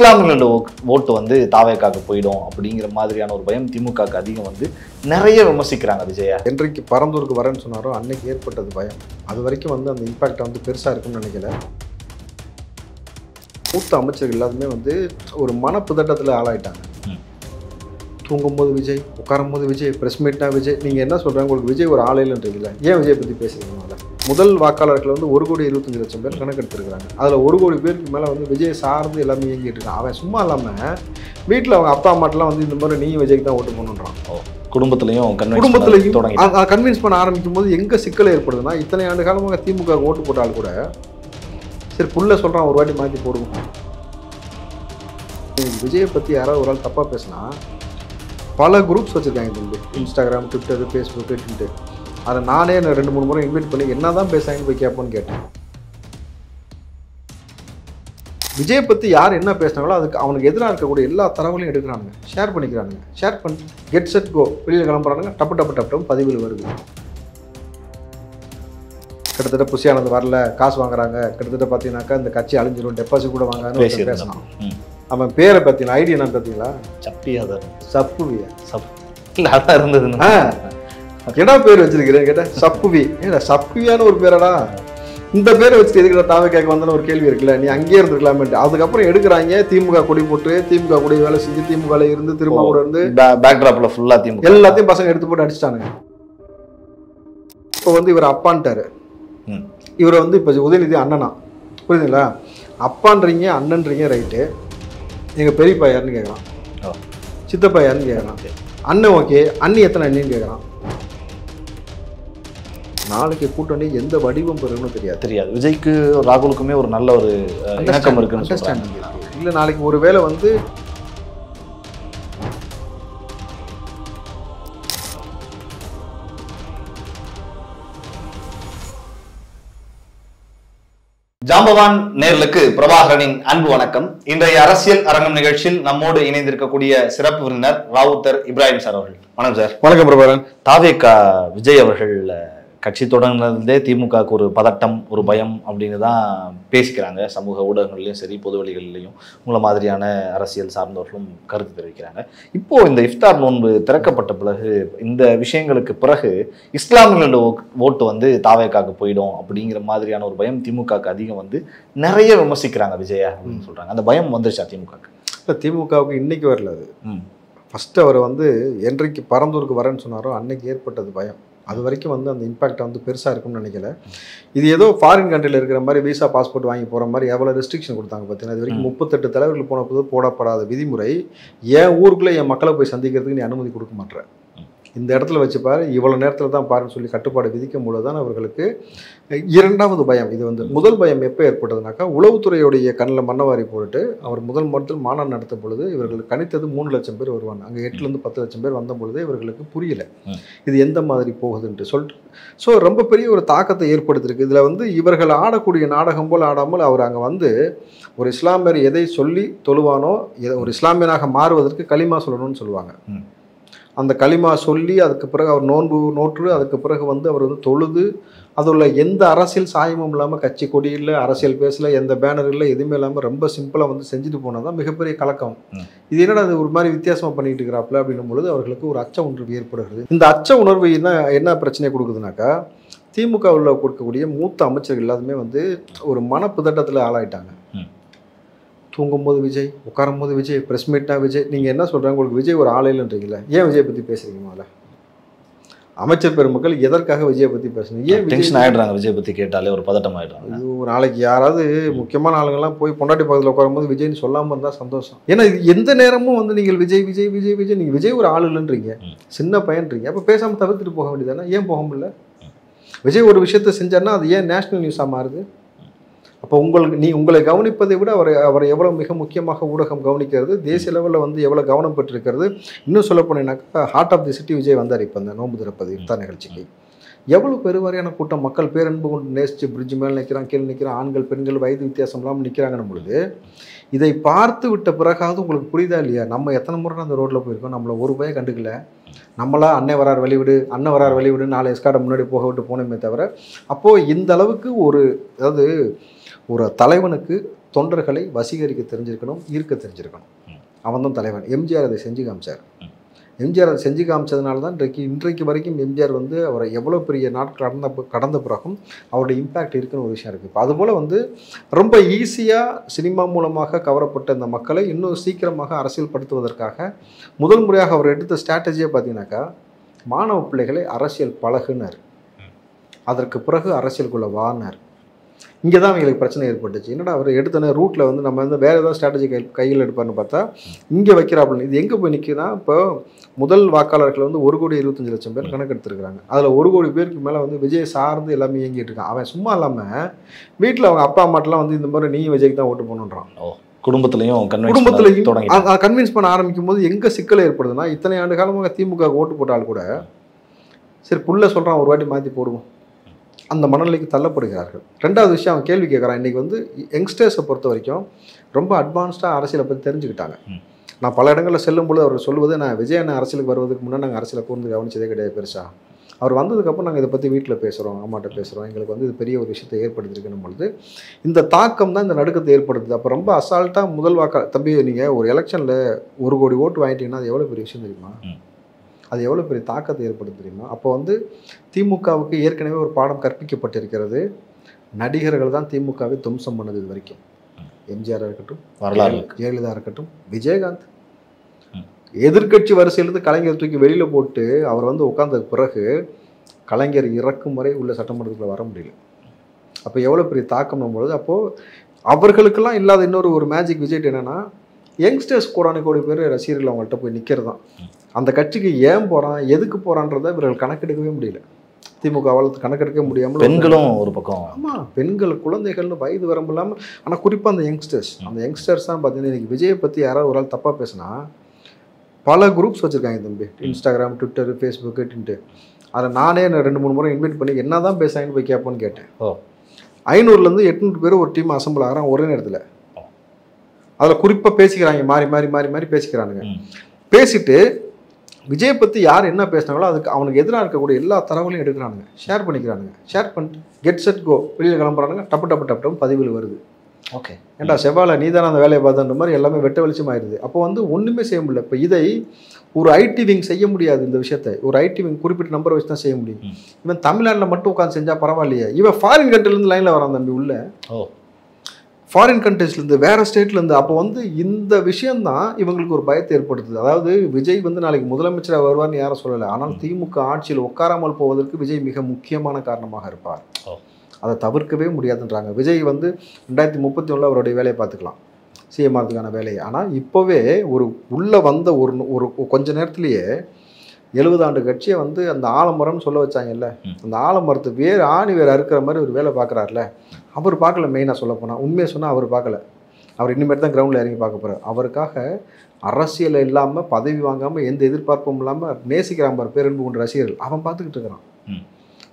இஸ்லாமியர்களோட ஓட்டு வந்து தாவேக்காக்கு போயிடும் அப்படிங்கிற மாதிரியான ஒரு பயம் திமுகக்கு அதிகம் வந்து நிறைய விமர்சிக்கிறாங்க விஜயா. என்றைக்கு பரந்தூருக்கு வரேன்னு சொன்னாரோ அன்னைக்கு ஏற்பட்டது பயம். அது வரைக்கும் வந்து அந்த இம்பாக்ட் வந்து பெருசாக இருக்கும்னு நினைக்கல. மூத்த அமைச்சர்கள் எல்லாருமே வந்து ஒரு மனப்புதட்டத்தில் ஆளாயிட்டாங்க. தூங்கும்போது விஜய், உட்காரும்போது விஜய், ப்ரெஸ் மீட்னா விஜய். நீங்கள் என்ன சொல்கிறாங்க, உங்களுக்கு விஜய் ஒரு ஆலையில்ன்றீங்களா? ஏன் விஜய் பற்றி பேசுகிறீங்களா? முதல் வாக்காளர்கள் வந்து 1,25,00,000 பேர் கணக்கெடுத்துருக்காங்க. அதில் 1 கோடி பேருக்கு மேலே வந்து விஜய் சார்ந்து எல்லாமே இயங்கிட்டு இருக்கான். அவன் சும்மா இல்லாமல் வீட்டில் அவங்க அப்பா அம்மாட்டெலாம் வந்து இந்த மாதிரி நீ விஜய்க்கு தான் ஓட்டு பண்ணுறான். குடும்பத்திலையும் கன்வின்ஸ் பண்ண ஆரம்பிக்கும் போது எங்கே சிக்கல் ஏற்படுதுன்னா, இத்தனை ஆண்டு காலமாக திமுக ஓட்டு போட்டால் கூட சரி புள்ள சொல்கிறான் ஒரு வாட்டி மாற்றி போடுவோம். விஜயை பற்றி யாராவது ஒரு ஆள் தப்பாக பேசினா பல குரூப்ஸ் வச்சுருக்காங்க. இந்த இன்ஸ்டாகிராம், ட்விட்டர், ஃபேஸ்புக், ட்விட்டர். அதை நானே 2-3 முறை இன்வைட் பண்ணி என்ன தான் பேசுகிறாங்கன்னு போய் கேட்போன்னு கேட்டேன். விஜயை பற்றி யார் என்ன பேசினாங்களோ அதுக்கு அவனுக்கு எதிராக இருக்கக்கூடிய எல்லா தரவுகளையும் எடுக்கிறானுங்க, ஷேர் பண்ணிக்கிறானுங்க. ஷேர் பண்ணி கெட் செட் கோ வெளியில் கிளம்புறானுங்க. டப்பு டப்பு டப்பு பதிவில் வருது. கிட்டத்தட்ட புஷியானது வரல, காசு வாங்குறாங்க, கிட்டத்தட்ட பார்த்தீங்கன்னாக்கா இந்த கட்சி அழிஞ்சிடும், டெபாசிட் கூட வாங்கான்னு பேசலாம். அவன் பேரை பார்த்தீங்களா, ஐடி என்ன பார்த்தீங்களா? சப்புவியா? அதான் இருந்ததுன்னா என்ன பேர் வச்சிருக்கிறேன் கேட்டேன். சப்புவி. ஏடா சப்புவியான ஒரு பேரடா, இந்த பேரை வச்சுட்டு எதுக்கு தாவே கேட்க வந்தாலும் ஒரு கேள்வி இருக்குல்ல. நீ அங்கேயே இருந்துருக்கலாமேட்டு. அதுக்கப்புறம் எடுக்கிறாங்க திமுக கொடி போட்டு, திமுக கொடி வேலை செஞ்சு, திமுக இருந்து திரும்ப கூட இருந்து பேக்ராப்ல ஃபுல்லா திமுக எல்லாத்தையும் பசங்க எடுத்து போட்டு அடிச்சிட்டானுங்க. இப்போ வந்து இவர் அப்பான்ட்டாரு. இவரை வந்து இப்போ உதயநிதி அண்ணனா, புரியுதுங்களா? அப்பான்றீங்க, அண்ணன்றீங்க, ரைட்டு. எங்கள் பெரியப்பா யாருன்னு கேட்குறான், சித்தப்பா யாருன்னு கேட்குறான். அண்ணன் ஓகே, அண்ணி எத்தனை அண்ணின்னு கேட்குறான். நாளைக்கு கூட்டணி எந்த வடிவம் பெறும்னு தெரியாது. விஜய்க்கு ராகுலுக்குமே ஒரு நல்ல ஒரு இணக்கம் இருக்குன்னு அண்டர்ஸ்டாண்டிங் இருக்கு. இல்லை நாளைக்கு ஒரு வேளை வந்து ஜாம்பவான் நேர்களுக்கு பிரபாகரனின் அன்பு வணக்கம். இன்றைய அரசியல் அரங்கம் நிகழ்ச்சியில் நம்மோடு இணைந்திருக்கக்கூடிய சிறப்பு விருந்தினர் ராவுத்தர் இப்ராஹிம் சார் அவர்கள். வணக்கம் சார். வணக்கம் பிரபாகரன். தாவேக்கா விஜய் அவர்கள் கட்சி தொடங்கினதே திமுகவுக்கு ஒரு பதட்டம், ஒரு பயம் அப்படின்னு தான் பேசிக்கிறாங்க. சமூக ஊடகங்கள்லையும் சரி, பொது வழிகளிலையும் உங்களை மாதிரியான அரசியல் சார்ந்தவர்களும் கருத்து தெரிவிக்கிறாங்க. இப்போ இந்த இஃப்தார் நோன்பு திறக்கப்பட்ட பிறகு, இந்த விஷயங்களுக்கு பிறகு இஸ்லாமியர்களோட ஓட்டு வந்து தாவேக்காக்கு போயிடும் அப்படிங்கிற மாதிரியான ஒரு பயம் திமுகவுக்கு அதிகம் வந்து நிறைய விமர்சிக்கிறாங்க விஜயா அப்படின்னு சொல்றாங்க. அந்த பயம் வந்துருச்சா திமுகவுக்கு? இல்லை, திமுகவுக்கு இன்னைக்கு வரல. அது ஃபர்ஸ்ட் அவர் வந்து என்றைக்கு பரந்தூருக்கு வரேன்னு சொன்னாரோ அன்னைக்கு ஏற்பட்டது பயம். அது வரைக்கும் வந்து அந்த இம்பாக்ட் வந்து பெருசாக இருக்கும்னு நினைக்கல. இது ஏதோ ஃபாரின் கண்ட்ரியில் இருக்கிற மாதிரி விசா பாஸ்போர்ட் வாங்கி போகிற மாதிரி எவ்வளோ ரெஸ்ட்ரிக்ஷன் கொடுத்தாங்க பார்த்தீங்கன்னா. இது வரைக்கும் 38 தலைவர்கள் போன போது போடப்படாத விதிமுறை என் ஊருக்குள்ளே என் மக்களை போய் சந்திக்கிறதுக்கு நீ அனுமதி கொடுக்க மாட்டேற, இந்த இடத்துல வச்சு பாரு, இவ்வளோ நேரத்தில் தான் பாருன்னு சொல்லி கட்டுப்பாடு விதிக்கும் பொழுது தான் அவர்களுக்கு இரண்டாவது பயம். இது வந்து முதல் பயம் எப்போ ஏற்பட்டதுனாக்கா, உளவுத்துறையுடைய கண்ணில் மண்ணவாரி போட்டுட்டு அவர் முதல் மாநாடு நடத்தும் பொழுது இவர்களுக்கு கணித்தது 3 லட்சம் பேர் வருவாங்க. அங்கே 8லேருந்து 10 லட்சம் பேர் வந்த பொழுது இவர்களுக்கு புரியல இது எந்த மாதிரி போகுதுன்ட்டு சொல்லிட்டு. ஸோ ரொம்ப பெரிய ஒரு தாக்கத்தை ஏற்படுத்தியிருக்கு. இதில் வந்து இவர்கள் ஆடக்கூடிய நாடகம் போல் ஆடாமல் அவர் அங்கே வந்து ஒரு இஸ்லாமியர் எதை சொல்லி தொழுவானோ, ஒரு இஸ்லாமியனாக மாறுவதற்கு களிமா சொல்லணும்னு சொல்லுவாங்க. அந்த களிமா சொல்லி அதுக்கு பிறகு அவர் நோன்பு நோற்று அதுக்கு பிறகு வந்து அவர் வந்து தொழுது, அதில் எந்த அரசியல் சாயமும் இல்லாமல், கட்சி கொடி இல்லை, அரசியல் பேசல, எந்த பேனர் இல்லை, எதுவுமே இல்லாமல் ரொம்ப சிம்பிளாக வந்து செஞ்சுட்டு போனால் தான் மிகப்பெரிய கலக்கம். இது என்னடா அது ஒரு மாதிரி வித்தியாசமாக பண்ணிட்டு இருக்கிறாப்புல அப்படின்னும் பொழுது அவர்களுக்கு ஒரு அச்ச உணர்வு ஏற்படுகிறது. இந்த அச்ச உணர்வு என்ன பிரச்சனை கொடுக்குதுனாக்கா, திமுகவில் கொடுக்கக்கூடிய மூத்த அமைச்சர்கள் எல்லாருமே வந்து ஒரு மனப்புதட்டத்தில் ஆளாயிட்டாங்க. தூங்கும்போது விஜய், உட்காரும்போது விஜய், ப்ரெஸ் மீட்னா விஜய். நீங்கள் என்ன சொல்கிறாங்க, உங்களுக்கு விஜய் ஒரு ஆலையில்ன்றீங்களா? ஏன் விஜய் பற்றி பேசுகிறீங்க? முதல்ல அமைச்சர் பெருமக்கள் எதற்காக விஜயை பற்றி பேசணும்? ஏன் டென்ஷன் ஆகிடுறாங்க? விஜய் பற்றி கேட்டாலே ஒரு பதட்டம் ஆகிடுறாங்க. இது நாளைக்கு யாராவது முக்கியமான ஆளுங்கள்லாம் போய் பொண்டாட்டி பக்கத்தில் உட்காரும்போது விஜய்னு சொல்லாமல் இருந்தால் சந்தோஷம். ஏன்னா இது எந்த நேரமும் வந்து நீங்கள் விஜய் விஜய் விஜய் விஜய், நீங்கள் விஜய் ஒரு ஆள் இல்லைன்றீங்க, சின்ன பையன்றீங்க. அப்போ பேசாமல் தவிர்த்துட்டு போக வேண்டியதானே? ஏன் போக முடியல? விஜய் ஒரு விஷயத்தை செஞ்சார்னா அது ஏன் நேஷனல் நியூஸாக மாறுது? அப்போ உங்களை கவனிப்பதை விட அவரை எவ்வளோ மிக முக்கியமாக ஊடகம் கவனிக்கிறது, தேசிய லெவலில் வந்து எவ்வளோ கவனம் பெற்றிருக்கிறது. இன்னும் சொல்ல போனீங்கன்னாக்கா heart of the city Vijay வந்தார். இப்போ அந்த நோன்பு திறப்பது இஃப்தார் நிகழ்ச்சிக்கு எவ்வளோ பெருவாரியான கூட்டம், மக்கள் பேரன்பு கொண்டு நேசித்து பிரிட்ஜ் மேலே நிற்கிறான், கீழே நிற்கிறான், ஆண்கள் பெண்கள் வயது வித்தியாசம் இல்லாமல் நிற்கிறாங்கன்னு பொழுது இதை பார்த்து விட்ட பிறகாவது உங்களுக்கு புரியுதா இல்லையா? நம்ம எத்தனை முறை அந்த ரோட்டில் போயிருக்கோம், நம்மளை ஒரு பயம் கண்டுக்கல. நம்மளா அண்ணன் வரார் வெளிவிடு, அண்ணன் வரார் வெளிவிடு, 4 எஸ்கார்டை முன்னாடி போக விட்டு போனோமே தவிர, அப்போது இந்த அளவுக்கு ஒரு, அதாவது ஒரு தலைவனுக்கு தொண்டர்களை வசீகரிக்க தெரிஞ்சிருக்கணும், ஈர்க்க தெரிஞ்சிருக்கணும். அவன் தான் தலைவன். எம்ஜிஆர் அதை செஞ்சு காமிச்சார். எம்ஜிஆர் அதை செஞ்சு காமிச்சதுனால தான் இன்றைக்கு வரைக்கும் எம்ஜிஆர் வந்து அவரை எவ்வளோ பெரிய நாட்கள் கடந்த பிறகும் அவருடைய இம்பேக்ட் இருக்குன்னு ஒரு விஷயம் இருக்குது. இப்போ அதுபோல் வந்து ரொம்ப ஈஸியாக சினிமா மூலமாக கவரப்பட்ட இந்த மக்களை இன்னும் சீக்கிரமாக அரசியல் படுத்துவதற்காக முதல் முறையாக அவர் எடுத்த ஸ்ட்ராட்டஜியை பார்த்தீங்கன்னாக்கா, மாணவ பிள்ளைகளை அரசியல் பழகுனார், அதற்கு பிறகு அரசியலுக்குள்ள வானார். இங்கே தான் அவங்களுக்கு பிரச்சனை ஏற்பட்டுச்சு. என்னடா அவர் எடுத்தன ரூட்டில் வந்து நம்ம வந்து வேறு ஏதாவது ஸ்ட்ராட்டஜி கையில் எடுப்பார்னு பார்த்தா இங்கே வைக்கிறாப்புல. இது எங்கே போய் நிற்குன்னா, இப்போ முதல் வாக்காளர்கள் வந்து 1,25,00,000 பேர் கணக்கெடுத்துருக்காங்க. அதில் 1 கோடி பேருக்கு மேலே வந்து விஜய் சார்ந்து எல்லாமே இயங்கிட்டு இருக்கான். அவன் சும்மா இல்லாமல் வீட்டில் அவங்க அப்பா அம்மாட்டெலாம் வந்து இந்த மாதிரி நீ விஜய்க்கு தான் ஓட்டு போகணுன்றான். குடும்பத்திலையும் கன்வின்ஸ் பண்ண ஆரம்பிக்கும் போது எங்கே சிக்கல் ஏற்படுதுன்னா, இத்தனை ஆண்டு காலமாக திமுக ஓட்டு போட்டால் கூட சரி புள்ள சொல்கிறான் ஒரு வாட்டி மாற்றி போடுவோம், அந்த மனநிலைக்கு தள்ளப்படுகிறார்கள். ரெண்டாவது விஷயம் அவன் கேள்வி கேட்குறான். இன்றைக்கி வந்து யங்ஸ்டர்ஸை பொறுத்த வரைக்கும் ரொம்ப அட்வான்ஸ்டாக அரசியலை பற்றி தெரிஞ்சுக்கிட்டாங்க. நான் பல இடங்களில் செல்லும்போது அவர் சொல்லுவது, நான் விஜய் அண்ணன் அரசியலுக்கு வருவதுக்கு முன்னாடி நாங்கள் அரசியலை கூர்ந்து கவனிச்சதே கிடையாது பெருசாக. அவர் வந்ததுக்கப்புறம் நாங்கள் இதை பற்றி வீட்டில் பேசுகிறோம், அம்மாட்ட பேசுகிறோம், எங்களுக்கு வந்து இது பெரிய ஒரு விஷயத்தை ஏற்படுத்திருக்கணும் பொழுது இந்த தாக்கம் தான் இந்த நடுக்கத்தை ஏற்படுத்துது. அப்போ ரொம்ப அசால்ட்டாக முதல் தம்பி நீங்கள் ஒரு எலெக்ஷனில் 1 கோடி ஓட்டு வாங்கிட்டீங்கன்னா அது எவ்வளோ பெரிய விஷயம் தெரியுமா? அது எவ்வளோ பெரிய தாக்கத்தை ஏற்படுத்த தெரியுமா? அப்போ வந்து திமுகவுக்கு ஏற்கனவே ஒரு பாடம் கற்பிக்கப்பட்டிருக்கிறது. நடிகர்கள் தான் திமுகவை துவம்சம் பண்ணது இது வரைக்கும். எம்ஜிஆர் இருக்கட்டும், ஜெயலலிதா இருக்கட்டும், விஜயகாந்த். எதிர்கட்சி வரிசையிலிருந்து கலைஞர் தூக்கி வெளியில் போட்டு அவர் வந்து உட்கார்ந்ததுக்கு பிறகு கலைஞர் இறக்கும் வரை உள்ள சட்டமன்றத்தில் வர முடியல. அப்போ எவ்வளோ பெரிய தாக்கம் நம்மளது. அப்போது அவர்களுக்கெல்லாம் இல்லாத இன்னொரு மேஜிக் விஜய்ட் என்னென்னா, யங்ஸ்டர்ஸ் கோடி பேர் ரசிகர்கள் அவங்கள்ட்ட போய் நிற்கிறது தான். அந்த கட்சிக்கு ஏன் போகிறான், எதுக்கு போகிறான்றதை இவர்கள் கணக்கெடுக்கவே முடியல. திமுகவால் கணக்கெடுக்க முடியாமல் பெண்களும் ஒரு பக்கம். ஆமாம், பெண்கள், குழந்தைகள்னு வயது வரம்பு இல்லாமல். ஆனால் குறிப்பாக அந்த யங்ஸ்டர்ஸ் தான் பார்த்தீங்கன்னா இன்றைக்கி விஜயை பற்றி யாராவது ஒரு ஆள் தப்பாக பேசினா பல குரூப்ஸ் வச்சுருக்காங்க தம்பி. இன்ஸ்டாகிராம், ட்விட்டர், ஃபேஸ்புக்குன்ட்டு. அதை நானே 2-3 முறை இன்வைட் பண்ணி என்ன தான் பேசுகிறாங்கன்னு போய் கேட்போன்னு கேட்டேன். 500லேருந்து 800 பேர் ஒரு டீம் அசம்பிள் ஆகிறாங்க ஒரே நேரத்தில். அதில் குறிப்பாக பேசிக்கிறாங்க, மாறி மாறி மாறி மாறி பேசிக்கிறானுங்க. பேசிட்டு விஜய் பற்றி யார் என்ன பேசினாங்களோ அதுக்கு அவனுக்கு எதிராக இருக்கக்கூடிய எல்லா தரவுகளையும் எடுக்கிறானுங்க, ஷேர் பண்ணிக்கிறானுங்க. ஷேர் பண்ணிட்டு கெட் செட் கோ வெளியில் கிளம்புறானுங்க. டப்பு பதிவில் வருது. ஓகே, ஏன்டா செவ்வாழை நீ தானே அந்த வேலையை பார்த்துன்ற மாதிரி எல்லாமே வெட்ட வெளிச்சமாயிருது. அப்போ வந்து ஒன்றுமே செய்ய முடியல. இப்போ இதை ஒரு ஐடி விங் செய்ய முடியாது. இந்த விஷயத்தை ஒரு ஐடி விங் குறிப்பிட்ட நம்பரை வச்சு தான் செய்ய முடியும். இவன் தமிழ்நாட்டில் மட்டும் உட்காந்து செஞ்சால் பரவாயில்லையே, இவன் ஃபாரின் கண்ட்ரிலேருந்து லைனில் வரான் தம்பி, உள்ள ஃபாரின் கண்ட்ரிஸ்லேருந்து, வேறு ஸ்டேட்லேருந்து. அப்போ வந்து இந்த விஷயந்தான் இவங்களுக்கு ஒரு பயத்தை ஏற்படுத்துது. அதாவது விஜய் வந்து நாளைக்கு முதலமைச்சராக வருவார்னு யாரும் சொல்லலை. ஆனால் திமுக ஆட்சியில் உட்காராமல் போவதற்கு விஜய் மிக முக்கியமான காரணமாக இருப்பார். அதை தவிர்க்கவே முடியாதுன்றாங்க. விஜய் வந்து 2031 அவருடைய வேலையை பார்த்துக்கலாம், சிஎம் ஆகிறதுக்கான வேலையை. ஆனால் இப்போவே உள்ளே வந்த ஒரு கொஞ்ச நேரத்துலேயே 70 ஆண்டு கட்சியை வந்து அந்த ஆலமரம்னு சொல்ல வச்சாங்கல்ல, அந்த ஆலமரத்து வேறு ஆணி வேறு அறுக்கிற மாதிரி ஒரு வேலை பார்க்குறாருல, அவர் பார்க்கல. மெயினாக சொல்ல போனால் உண்மையை சொன்னால் அவர் பார்க்கல. அவர் இனிமேல் தான் கிரவுண்டில் இறங்கி பார்க்க போகிறார். அவருக்காக அரசியல் இல்லாமல், பதவி வாங்காமல், எந்த எதிர்பார்ப்பும் இல்லாமல் நேசிக்கிறான் பார் பேரன்பு கொண்ட ரசிகர்கள், அவன் பார்த்துக்கிட்டு இருக்கிறான்.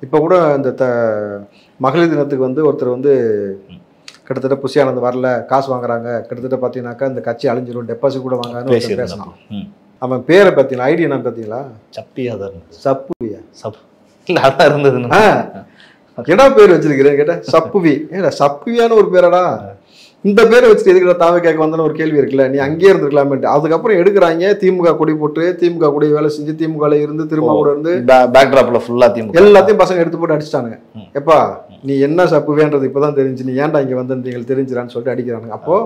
இப்போ கூட இந்த மகளிர் தினத்துக்கு வந்து ஒருத்தர் வந்து கிட்டத்தட்ட புஷியானது வரல, காசு வாங்குறாங்க, கிட்டத்தட்ட பார்த்தீங்கன்னாக்கா இந்த கட்சி அழிஞ்சிடும், டெபாசிட் கூட வாங்கான்னு பேசினான். அவன் பேரை பார்த்தீங்களா, ஐடியா என்ன பார்த்தீங்களா? சப்பியா தான், சப்புவியா, அதான் இருந்ததுன்னா என்ன பேர் வச்சிருக்கிறேன் கேட்டேன். சப்புவி. ஏடா சப்புவியான ஒரு பேரடா, இந்த பேரை வச்சுட்டு எதுக்கிட்ட தாவே கேட்க வந்தான்னு ஒரு கேள்வி இருக்குல்ல, நீ அங்கேயே இருந்துருக்கலாமேட்டு. அதுக்கப்புறம் எடுக்கிறாங்க திமுக கொடி போட்டு, திமுக கொடி வேலை செஞ்சு, திமுக இருந்து திரும்ப கூட இருந்து பேக்ராப்ல ஃபுல்லா திமுக எல்லாத்தையும் பசங்க எடுத்து போட்டு அடிச்சிட்டானுங்க. எப்பா நீ என்ன சப்புவேன்றது இப்பதான் தெரிஞ்சு, நீ ஏன்டா இங்க வந்து தெரிஞ்சிடான்னு சொல்லிட்டு அடிக்கிறானுங்க. அப்போ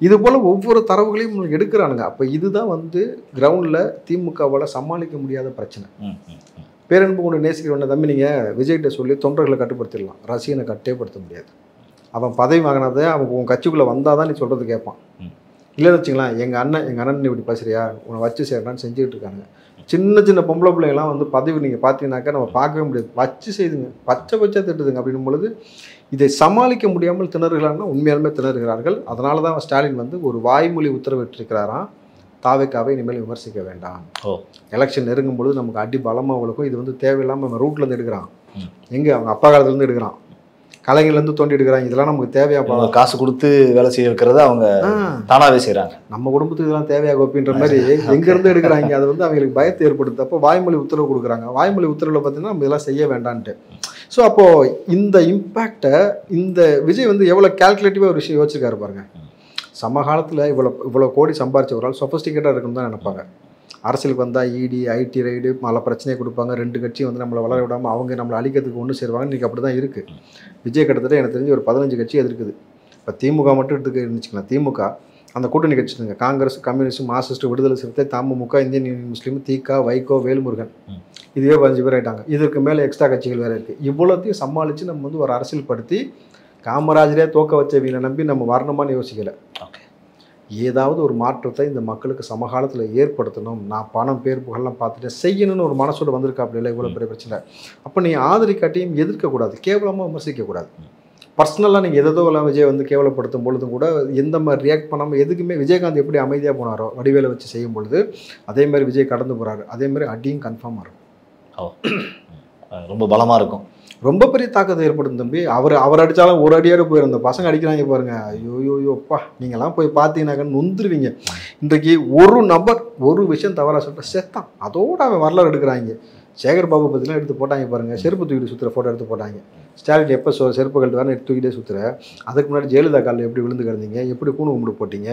இது போல ஒவ்வொரு தரவுகளையும் எடுக்கிறானுங்க. அப்போ இதுதான் வந்து கிரவுண்ட்ல திமுகவால் சமாளிக்க முடியாத பிரச்சனை. பேரன்பு கொண்டு நேசிக்கிறவன தம்பி, நீங்கள் விஜய்கிட்ட சொல்லி தொண்டர்களை கட்டுப்படுத்திடலாம், ரசிகனை கட்டேப்படுத்த முடியாது. அவன் பதவி வாங்கினதை அவன் உன் கட்சிக்குள்ளே வந்தால் தான் நீ சொல்கிறது கேட்பான். இல்லைன்னு வச்சுங்களேன், எங்கள் அண்ணன் இப்படி பேசுறியா, உன்னை வச்சு செய்யறான்னு செஞ்சுக்கிட்டு இருக்காங்க. சின்ன சின்ன பொம்பளை பிள்ளைங்களாம் வந்து பதவி நீங்கள் பார்த்தீங்கன்னாக்கா நம்ம பார்க்கவே முடியாது, வச்சு செய்துங்க, பச்சை திட்டுதுங்க. அப்படின்னும் பொழுது இதை சமாளிக்க முடியாமல் திணறுகிறாங்கன்னா உண்மையாலுமே திணறுகிறார்கள். அதனால தான் ஸ்டாலின் வந்து ஒரு வாய்மொழி உத்தரவிட்டிருக்கிறாராம், தாவேக்காவை இனிமேல் விமர்சிக்க வேண்டாம். எலெக்ஷன் நெருங்கும் பொழுது நமக்கு அடி பலமாக உங்களுக்கும் இது வந்து தேவையில்லாமல் அவன் ரூட்லேருந்து எடுக்கிறான். எங்கே அவங்க அப்பா காலத்துலேருந்து எடுக்கிறான், கலைஞர்லேருந்து தோண்டி எடுக்கிறாங்க. இதெல்லாம் நமக்கு தேவையா, காசு கொடுத்து வேலை செய்ய வைக்கிறத அவங்க தானாகவே செய்கிறாங்க. நம்ம குடும்பத்துக்கு இதெல்லாம் தேவையா கோப்பின்ற மாதிரி எங்கேருந்து எடுக்கிறாங்க. அது வந்து அவங்களுக்கு பயத்தை ஏற்படுத்து. அப்போ வாய்மொழி உத்தரவு கொடுக்குறாங்க. வாய்மொழி உத்தரவில் பார்த்தீங்கன்னா நம்ம இதெல்லாம் செய்ய வேண்டான்ட்டு. ஸோ அப்போது இந்த இம்பேக்டை இந்த விஜய் வந்து எவ்வளோ கேல்குலேட்டிவாக ஒரு விஷயம் யோசிச்சிருக்காரு பாருங்க. சமகாலத்தில் இவ்வளோ கோடி சம்பாரிச்ச ஒரு ஆள் சொஃபஸ்டிகேட்டாக இருக்குன்னு தான் நினைப்பாங்க. அரசியலுக்கு வந்தால் இடி ஐடி ரைடு பல பிரச்சனையை கொடுப்பாங்க, 2 கட்சியும் வந்து நம்மளை வளர விடாமல் அவங்க நம்மளை அழிக்கிறதுக்கு ஒன்று சேருவாங்க. இன்றைக்கி அப்படி தான் இருக்குது. விஜய் கிட்டத்தட்ட எனக்கு தெரிஞ்சு ஒரு 15 கட்சி எதிர்க்குது. இப்போ திமுக மட்டும் எடுத்துக்க இருந்துச்சுக்கலாம். திமுக அந்த கூட்டணி கட்சிங்க காங்கிரஸ், கம்யூனிஸ்ட், மார்க்சிஸ்ட், விடுதலை சிறுத்தை, தமுமுக, இந்தியன் யூனியன் முஸ்லீம், திக, வைகோ, வேல்முருகன், இதுவே 15 பேர் ஆகிட்டாங்க. இதற்கு மேலே எக்ஸ்ட்ரா கட்சிகள் வேறு இருக்குது. இவ்வளோத்தையும் சமாளித்து நம்ம வந்து ஒரு அரசியல் படுத்தி காமராஜரே தோக்க வச்சவங்களை நம்பி நம்ம வரணுமான்னு யோசிக்கலை. ஏதாவது ஒரு மாற்றத்தை இந்த மக்களுக்கு சமகாலத்தில் ஏற்படுத்தணும், நான் பணம் பேர் புகழெல்லாம் பார்த்துட்டு செய்யணும்னு ஒரு மனசோடு வந்திருக்கா. அப்படி இல்லை இவ்வளோ பெரிய பிரச்சனை. அப்போ நீ ஆதரிக்காட்டியும் எதிர்க்கக்கூடாது, கேவலமாக விமர்சிக்கக்கூடாது. பர்சனலாக நீங்கள் எதோ எல்லாம் விஜய் வந்து கேவலப்படுத்தும் பொழுதும் கூட எந்த மாதிரி ரியாக்ட் பண்ணாமல் எதுக்குமே விஜயகாந்த் எப்படி அமைதியாக போனாரோ வடிவேலை வச்சு செய்யும் பொழுது அதே மாதிரி விஜய் கடந்து போகிறாரு. அதே மாதிரி அடியும் கன்ஃபார்மாக இருக்கும். ரொம்ப பலமாக இருக்கும். ரொம்ப பெரிய தாக்கத்தை ஏற்படும் தம்பி. அவர் அடித்தாலும் ஒரு அடியோடு போயிடும். அந்த பசங்க அடிக்கிறாங்க பாருங்க, ஐயோயோப்பா நீங்கள்லாம் போய் பார்த்தீங்கன்னாக்க நொந்துருவீங்க. இன்றைக்கு ஒரு நபர் ஒரு விஷயம் தவறாக சொல்லிட்டு செத்தான், அதோடு அவன் வரலாறு எடுக்கிறாங்க. சேகர் பாபு பற்றிலாம் எடுத்து போட்டாங்க பாருங்கள், செருப்பு தூக்கிட்டு சுற்றுற ஃபோட்டோ எடுத்து போட்டாங்க. ஸ்டாலின் எப்போ செருப்பு கழட்டு வேறு தூக்கிட்டே சுற்றுற, அதுக்கு முன்னாடி ஜெயலலிதா காலில் எப்படி விழுந்து கிடந்தீங்க, எப்படி கூணு கும்பிடு போட்டீங்க,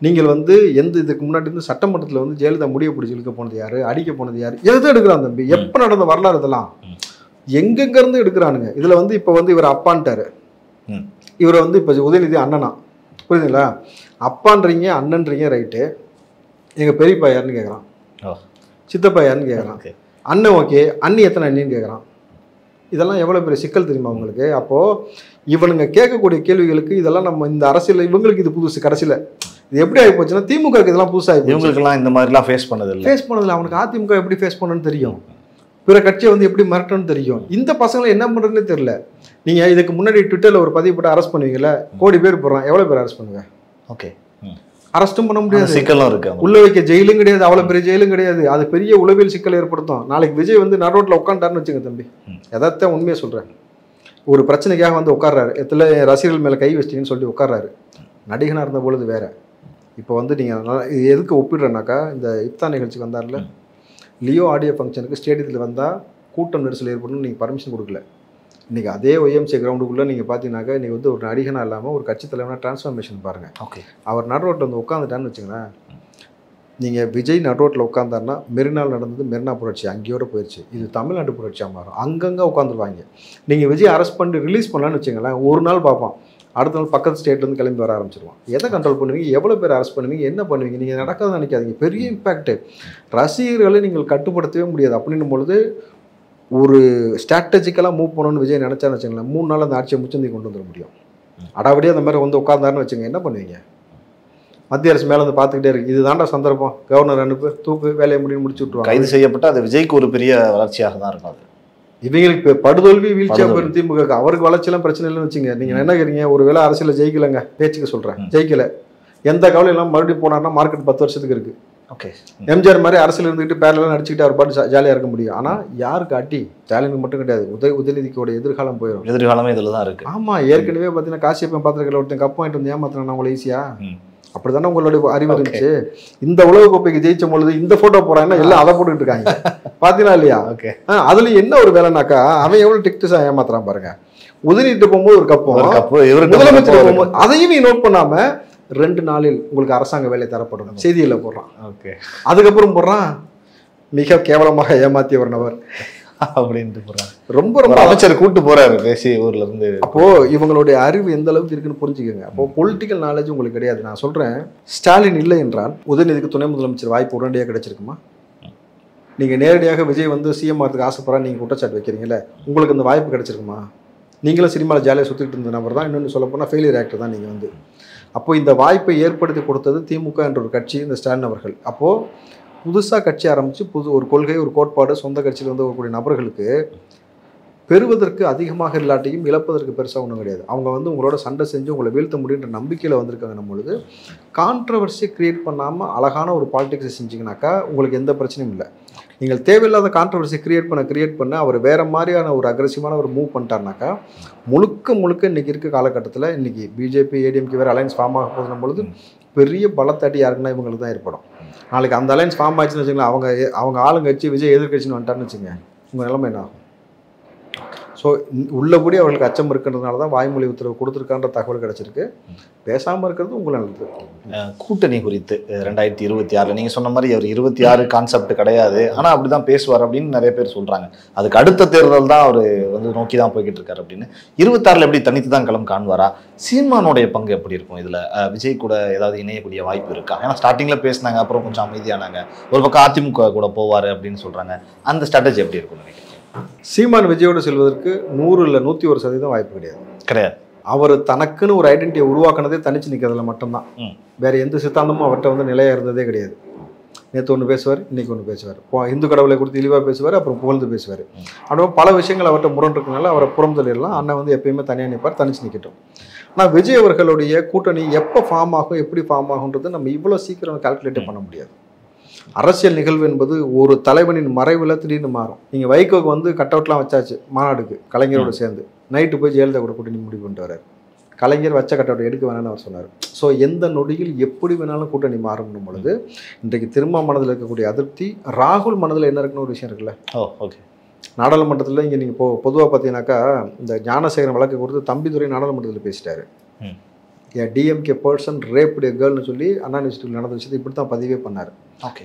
நீங்கள் வந்து இதுக்கு முன்னாடி இருந்து சட்டமன்றத்தில் வந்து ஜெயலலிதா முடிய பிடிச்சி இழுக்க போனது யார், அடிக்க போனது யார், எதுவும் எடுக்கிறான் தம்பி. எப்போ நடந்த வரலாறு இதெல்லாம் எங்கெங்கேருந்து எடுக்கிறானுங்க. இதில் வந்து இப்போ வந்து இவர் அப்பான்ட்டார், இவரை வந்து இப்போ உதயநிதி அண்ணனா, புரியுதுங்களா? அப்பான்றீங்க அண்ணன்றீங்க ரைட்டு. எங்கள் பெரியப்பா யாருன்னு கேட்குறான், சித்தப்பா யாருன்னு கேட்குறான், அண்ணன் ஓகே அண்ணி எத்தனை அண்ணின்னு கேட்குறான். இதெல்லாம் எவ்வளோ பெரிய சிக்கல் தெரியுமா உங்களுக்கு? அப்போது இவனுங்க கேட்கக்கூடிய கேள்விகளுக்கு இதெல்லாம் நம்ம இந்த அரசியல் இவங்களுக்கு இது புதுசு. கடைசியில் இது எப்படி ஆகி போச்சுன்னா திமுக இதெல்லாம் புதுசாக இவங்களுக்கெல்லாம் இந்த மாதிரிலாம் ஃபேஸ் பண்ணதில்லை. அவனுக்கு அதிமுக எப்படி ஃபேஸ் பண்ணணும்னு தெரியும், பிற கட்சியை வந்து எப்படி மிரட்டணும்னு தெரியும். இந்த பசங்களை என்ன பண்ணுறதுன்னு தெரியல. நீங்கள் இதுக்கு முன்னாடி ட்விட்டரில் ஒரு பதிவு போட்டு அரெஸ்ட் பண்ணுவீங்களா? கோடி பேர் போடுறான், எவ்வளோ பேர் அரெஸ்ட் பண்ணுவேன்? ஓகே, அரெஸ்ட்டும் பண்ண முடியாது, சிக்கலும் இருக்கு, உள்ள வைக்க ஜெயிலும் கிடையாது, அவ்வளோ பெரிய ஜெயிலும் கிடையாது. அது பெரிய உளவியல் சிக்கல் ஏற்படுத்தும். நாளைக்கு விஜய் வந்து நடுரோட்டில் உட்காந்துட்டாருன்னு வச்சுங்க தம்பி, எதாத்தான் உண்மையாக சொல்கிறேன். ஒரு பிரச்சனைக்காக வந்து உட்கார்றாரு, எத்தனை ரசிகர்கள் மேலே கை வச்சிட்டிங்கன்னு சொல்லி உட்கார்றாரு. நடிகனாக இருந்த பொழுது வேற. இப்போ வந்து நீங்கள் இது எதுக்கு ஒப்பிடுறேன்னாக்கா, இந்த இப்தான் நிகழ்ச்சிக்கு வந்தார்ல, லியோ ஆடியோ ஃபங்க்ஷனுக்கு ஸ்டேடியத்தில் வந்தால் கூட்டம் நெரிசல் ஏற்படணும்னு நீங்கள் பர்மிஷன் கொடுக்கல. இன்றைக்கி அதே ஒய்எம்சி கிரவுண்டுக்குள்ளே நீங்கள் பார்த்தீங்கன்னாக்கா இன்றைக்கி வந்து ஒரு நடிகனாக இல்லாமல் ஒரு கட்சி தலைவனாக ட்ரான்ஸ்ஃபார்மேஷன் பாருங்கள். ஓகே, அவர் நடுரோட்டில் வந்து உட்காந்துட்டான்னு வச்சுங்களேன். நீங்கள் விஜய் நடுரோட்டில் உட்காந்தாருன்னா மெரினால் நடந்தது மெரினா புரட்சி அங்கேயோட போயிடுச்சு. இது தமிழ்நாட்டு புரட்சியாக மாறும். அங்கங்கே உட்காந்துருவாங்க. நீங்கள் விஜய் அரெஸ்ட் பண்ணி ரிலீஸ் பண்ணலான்னு வச்சுங்களேன், ஒரு நாள் பார்ப்பான், அடுத்த நாள் பக்கத்து ஸ்டேட்லேருந்து கிளம்பி வர ஆரம்பிச்சிருவான். எதை கண்ட்ரோல் பண்ணுவீங்க, எவ்வளோ பேர் அரெஸ்ட் பண்ணுவீங்க, என்ன பண்ணுவீங்க? நீங்கள் நடக்காதுன்னு நினைக்காதீங்க. பெரிய இம்பேக்ட்டு. ரசிகர்களை நீங்கள் கட்டுப்படுத்தவே முடியாது. அப்படின்னும் பொழுது ஒரு ஸ்ட்ராட்டஜிக்கலாக மூவ் பண்ணணும்னு விஜய் நினச்சான்னு வச்சுங்களேன், 3 நாள் அந்த ஆட்சியை முச்சந்தி கொண்டு வந்துட முடியும். அடாவடியாக அந்த மாதிரி வந்து உட்காந்தாருன்னு வச்சுங்க, என்ன பண்ணுவீங்க? மத்திய அரசு மேலே வந்து பார்த்துக்கிட்டே இருக்கு, இது தாண்டா சந்தர்ப்பம், கவர்னர் அனுப்பு, தூக்கு, வேலையை முடிச்சு விட்டுருவாங்க. கைது செய்யப்பட்ட அது விஜய்க்கு ஒரு பெரிய வளர்ச்சியாக தான் இருக்கும். அது இவங்களுக்கு படுதோல்வி வீழ்ச்சியாக போயிடும் திமுக. அவருக்கு வளர்ச்சியெல்லாம் பிரச்சனை இல்லைன்னு வச்சுங்க. நீங்கள் என்ன கேட்குறீங்க, ஒரு வேளை அரசியலில் ஜெயிக்கலைங்க, பேச்சுக்கு சொல்கிறேன், ஜெயிக்கலை, எந்த கவலையும் இல்லாமல் மறுபடியும் போனார்னா மார்க்கெட் 10 வருஷத்துக்கு இருக்குது. ஓகே, எம்ஜிஆர் மாதிரி அரசியல் இருந்துக்கிட்டு பேரலாம் நடிச்சுக்கிட்டு அவர் பாட்டு ஜாலியாக இருக்க முடியும். ஆனால் யாருக்கு அட்டி? ஸ்டாலினுக்கு மட்டும் கிடையாது, உதயநிதிக்கோட எதிர்காலம் போயிடும். எதிர்காலமே இதில் தான் இருக்குது. ஆமாம், ஏற்கனவே பார்த்தீங்கன்னா காசியப்பன் பாத்திரத்தில் ஒருத்தன் கப் வாங்கிட்டு வந்து ஏமாத்தினா உங்களை ஈஸியாக அப்படி தானே உங்களுடைய அறிவு இருந்துச்சு. இந்த உலக கோப்பைக்கு ஜெயிச்ச பொழுது இந்த ஃபோட்டோ போகிறாங்கன்னா எல்லாம் அதை போட்டுக்கிட்டு இருக்காங்க, பார்த்தீங்களா இல்லையா? ஓகே, அதுல என்ன ஒரு வேலைனாக்கா, அவன் எவ்வளோ டிக்டஸா ஏமாத்துறான் பாருங்க. உதவிட்டு போகும்போது ஒரு கப்பு, முதலமைச்சர் போகும்போது அதையும் நீ நோட் பண்ணாம 2 நாளில் உங்களுக்கு அரசாங்க வேலை தரப்படும் செய்தியில போடுறான். ஓகே, அதுக்கப்புறம் போடுறான் மிக கேவலமாக ஏமாத்திய ஒரு நபர் அப்படின்ட்டு போறாங்க. ரொம்ப ரொம்ப அமைச்சர் கூட்டு போறாரு பேசி ஊர்ல இருந்து. அப்போ இவங்களுடைய அறிவு எந்த அளவுக்கு இருக்குன்னு புரிஞ்சுக்கோங்க. அப்போ பொலிட்டிக்கல் நாலேஜ் உங்களுக்கு கிடையாது. நான் சொல்றேன், ஸ்டாலின் இல்லை என்றால் உதயநிதிக்கு துணை முதலமைச்சர் வாய்ப்பு உடனடியாக கிடைச்சிருக்குமா? நீங்கள் நேரடியாக விஜய் வந்து சிஎம் ஆகிறதுக்கு ஆசைப்படுறா நீங்கள் குற்றச்சாட்டு வைக்கிறீங்களே, உங்களுக்கு அந்த வாய்ப்பு கிடைச்சிருக்குமா? நீங்களும் சினிமாவில் ஜாலியாக சுற்றிட்டு இருந்த நபர் தான். இன்னொன்று சொல்ல போனால் ஃபெயிலியர் ஆக்டர் தான் நீங்கள் வந்து. அப்போது இந்த வாய்ப்பை ஏற்படுத்தி கொடுத்தது திமுக என்ற ஒரு கட்சி, இந்த ஸ்டாலின் அவர்கள். அப்போது புதுசாக கட்சி ஆரம்பித்து ஒரு கொள்கை, ஒரு கோட்பாடு, சொந்த கட்சியில் வந்து வரக்கூடிய நபர்களுக்கு பெறுவதற்கு அதிகமாக இல்லாட்டியும் இழப்பதற்கு பெருசாக ஒன்றும் கிடையாது. அவங்க வந்து உங்களோட சண்டை செஞ்சு உங்களை வீழ்த்த முடியுன்ற நம்பிக்கையில் வந்திருக்காங்க பொழுது கான்ட்ரவர்சியை க்ரியேட் பண்ணாமல் அழகான ஒரு பாலிடிக்ஸை செஞ்சிங்கனாக்கா உங்களுக்கு எந்த பிரச்சனையும் இல்லை. நீங்கள் தேவையில்லாத கான்ட்ரவர்சி கிரியேட் பண்ண அவர் வேறு மாதிரியான ஒரு அக்ரெசிவான ஒரு மூவ் பண்ணிட்டாருனாக்கா முழுக்க இன்றைக்கி இருக்க காலகட்டத்தில் இன்றைக்கி பிஜேபி ஏடிஎம்கே வேறு அலையன்ஸ் ஃபார்ம் ஆக போதும் பொழுது பெரிய பலத்தாட்டி யாருக்குன்னா இவங்களுக்கு தான் ஏற்படும். நாளைக்கு அந்த அலையன்ஸ் ஃபார்ம் ஆச்சுன்னு வச்சுங்களேன், அவங்க ஆளுங்கட்சி விஜய் எதிர்கட்சின்னு வந்துட்டாருன்னு வச்சுங்க, உங்கள் நிலைமை என்ன ஆகும்? ஸோ உள்ளபடி அவர்களுக்கு அச்சம் இருக்கின்றதுனால தான் வாய்மொழி உத்தரவு கொடுத்துருக்கான்ற தகவல் கிடச்சிருக்கு. பேசாமல் இருக்கிறது உங்களுக்கு நல்லது. கூட்டணி குறித்து 2026 நீங்கள் சொன்ன மாதிரி அவர் 26 கான்செப்ட் கிடையாது, ஆனால் அப்படி தான் பேசுவார் அப்படின்னு நிறைய பேர் சொல்கிறாங்க. அதுக்கு அடுத்த தேர்தல் தான் அவர் வந்து நோக்கி தான் போய்கிட்டு இருக்காரு அப்படின்னு. 26 எப்படி தனித்து தான் களம் காண்பாரா? சீமானுடைய பங்கு எப்படி இருக்கும் இதில்? விஜய் கூட ஏதாவது இணையக்கூடிய வாய்ப்பு இருக்கா? ஏன்னா ஸ்டார்டிங்கில் பேசினாங்க, அப்புறம் கொஞ்சம் அமைதியானாங்க. ஒரு பக்கம் அதிமுக கூட போவார் அப்படின்னு சொல்கிறாங்க. அந்த ஸ்ட்ராட்டஜி எப்படி இருக்கும்னு நினைக்கிறேன்? சீமான் விஜயோடு செல்வதற்கு 100 இல்லை 101% வாய்ப்பு கிடையாது. அவர் தனக்குன்னு ஒரு ஐடென்டிட்டியை உருவாக்குனதே தனிச்சு நிற்கிறதுல மட்டும்தான். வேற எந்த சித்தாந்தமும் அவர்கிட்ட வந்து நிலையாக இருந்ததே கிடையாது. நேற்று ஒன்று பேசுவார், இன்னைக்கு ஒன்று பேசுவார். இந்து கடவுளை குறித்து இழிவாக பேசுவார், அப்புறம் புகழ்ந்து பேசுவார். அப்படியே பல விஷயங்கள் அவர்கிட்ட முரண் இருக்கனால அவரை புறம் தள்ளிடலாம். அண்ணன் வந்து எப்பயுமே தனியாக நிற்பார், தனிச்சு நிற்கட்டும். ஆனால் விஜய் அவர்களுடைய கூட்டணி எப்போ ஃபார்ம் ஆகும், எப்படி ஃபார்ம் ஆகுன்றது நம்ம இவ்வளோ சீக்கிரம் கால்குலேட்டே பண்ண முடியாது. அரசியல் நிகழ்வு என்பது ஒரு தலைவனின் மறைவில் திடீர்னு மாறும். நீங்கள் வைகோக்கு வந்து கட் அவுட்லாம் வச்சாச்சு மாநாடுக்கு கலைஞரோடு சேர்ந்து. நைட்டு போய் ஜெயலலிதா கூட கூட்டணி முடிவு பண்ணிட்டு வர்றாரு. கலைஞர் வச்ச கட் அவுட் எடுக்க வேணாம்னு அவர் சொன்னார். ஸோ எந்த நொடியில் எப்படி வேணாலும் கூட்டணி மாறும் பொழுது இன்றைக்கு திரும்ப மனதில் இருக்கக்கூடிய அதிருப்தி, ராகுல் மனதில் என்ன இருக்குன்னு ஒரு விஷயம் இருக்குல்ல. ஓகே. நாடாளுமன்றத்தில் இங்கே நீங்கள் பொதுவாக பார்த்தீங்கன்னாக்கா இந்த ஞானசேகரன் வழக்கு கொடுத்து தம்பிதுரை நாடாளுமன்றத்தில் பேசிட்டாரு. டிஎம்கே பர்சன் ரேப்டு கேர்ள்னு சொல்லி அண்ணா யூனிவர்சிட்டியில் நடந்த விஷயத்தை இப்படி தான் பதிவே பண்ணார்.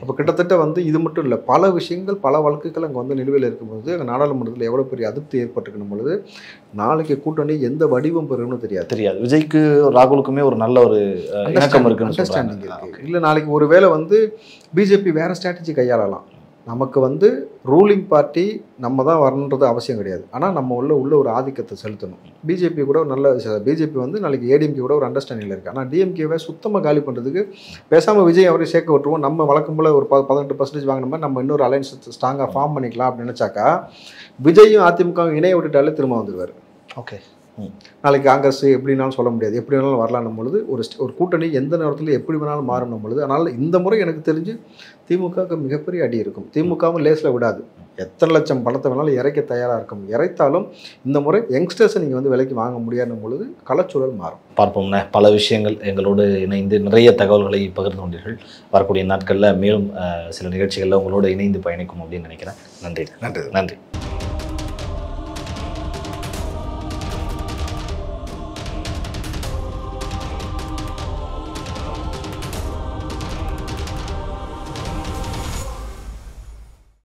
அப்போ கிட்டத்தட்ட வந்து இது மட்டும் இல்லை, பல விஷயங்கள் பல வழக்குகள் அங்கே வந்து நிலுவையில் இருக்கும்போது அங்கே நாடாளுமன்றத்தில் எவ்வளோ பெரிய அதிருப்தி ஏற்பட்டுக்கணும் பொழுது நாளைக்கு கூட்டணி எந்த வடிவம் பெறும்னு தெரியாது. விஜய்க்கு ராகுலுக்குமே ஒரு நல்ல ஒரு அண்டர்ஸ்டாண்டிங் இருக்கு. இல்லை நாளைக்கு ஒரு வேளை வந்து பிஜேபி வேற ஸ்ட்ராட்டஜி கையாளலாம். நமக்கு வந்து ரூலிங் பார்ட்டி நம்ம தான் வரணுன்றது அவசியம் கிடையாது. ஆனால் நம்ம உள்ள ஒரு ஆதிக்கத்தை செலுத்தணும். பிஜேபி கூட ஒரு நல்ல பிஜேபி வந்து நாளைக்கு ஏடிஎம்கே கூட ஒரு அண்டர்ஸ்டாண்டிங்கில் இருக்குது. ஆனால் டிஎம்கேவை சுத்தமாக காலி பண்ணுறதுக்கு பேசாமல் விஜய் அவரை சேர்க்க விட்டுருவோம். நம்ம வழக்கம் போல் ஒரு 18% வாங்கின மாதிரி நம்ம இன்னொரு அலைன்ஸ் ஸ்ட்ராங்காக ஃபார்ம் பண்ணிக்கலாம் அப்படின்னு நினச்சாக்கா விஜயும் அதிமுகவும் இணைய விட்டுட்டாலே திரும்ப வந்துடுவார். ஓகே. நாளைக்கு காங்கிரஸ் எப்படினாலும் சொல்ல முடியாது, எப்படி வேணாலும் வரலான்னும் பொழுது ஒரு கூட்டணி எந்த நேரத்தில் எப்படி வேணாலும் மாறணும் பொழுது. அதனால் இந்த முறை எனக்கு தெரிஞ்சு திமுகவுக்கு மிகப்பெரிய அடி இருக்கும். திமுகவும் லேஸில் விடாது. எத்தனை லட்சம் பணத்தை வேணாலும் இறைக்க தயாராக இருக்கும். இறைத்தாலும் இந்த முறை யங்ஸ்டர்ஸை நீங்கள் வந்து விலைக்கு வாங்க முடியாதுன்னும் பொழுது களச்சூழல் மாறும். பார்ப்போம்ண்ணே. பல விஷயங்கள் எங்களோடு இணைந்து நிறைய தகவல்களை பகிர்ந்து கொண்டீர்கள். வரக்கூடிய நாட்களில் மேலும் சில நிகழ்ச்சிகளில் உங்களோடு இணைந்து பயணிக்கும் அப்படின்னு நினைக்கிறேன். நன்றி.